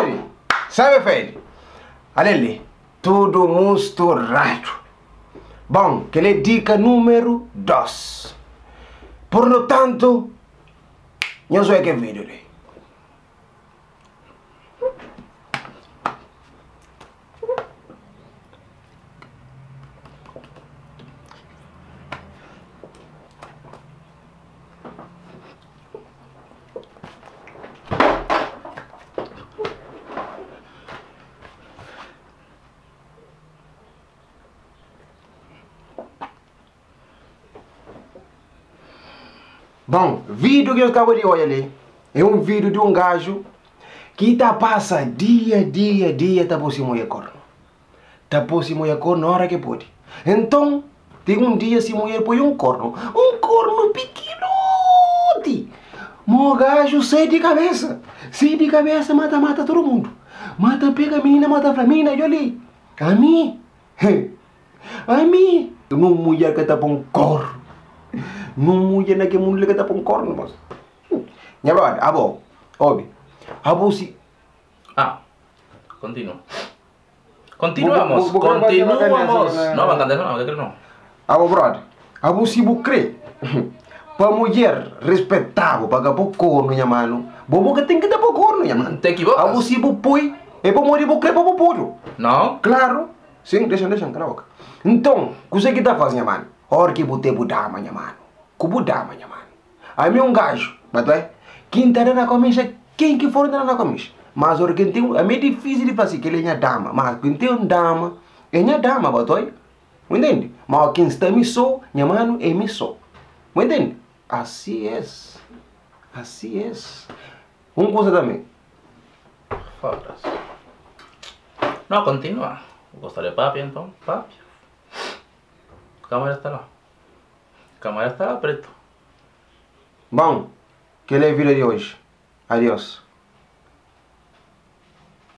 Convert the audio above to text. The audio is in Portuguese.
Amore, sabe, filho? Olha ali, tudo misturado. Bom, que é dica número 2. Por lo tanto, eu sou que vídeo ali. Bom, vídeo que eu acabo de olhar ali é um vídeo de um gajo que passa dia tá por cima de corno. Tá por cima de corno na hora que pode. Então, tem um dia se mulher põe um corno pequenote. O gajo sai de cabeça, mata todo mundo. Pega a menina, mata a menina, e ali. A mim, uma mulher que tá por um corno. Não mulher naquele mundo que tá por um corno, mas. Minha brother, abo, se. Continúa. Continuamos. No, me encanta, no, yo no. Abo, brother, se você crê, para mulher respeitável, para por corno, minha mano, bobo que tem que dar por corno, minha mano. Te equivocas. Abo se você põe, é para mulher, você crê para por No. Claro. Sim, deixa, cala a boca. Então, o que você tá fazendo, minha mano? Hora que você budama, minha mano. Kubudama, minha mano. Aí um gajo, mas é? Quem tá na comissão, quem que for na comissão. Mas hora que tem, é meio difícil de fazer, que ele é dama. Mas quem tem uma dama, é minha dama, mas é? Entende? Mas quem está missão, minha mano, é missão. Entende? Assim é. Assim é. Uma coisa também. Foda-se. No, continúa. Gostaria papi, então, papi. Câmera está lá. Câmera está lá, preto. Bom, que é o vídeo de hoje. Adiós.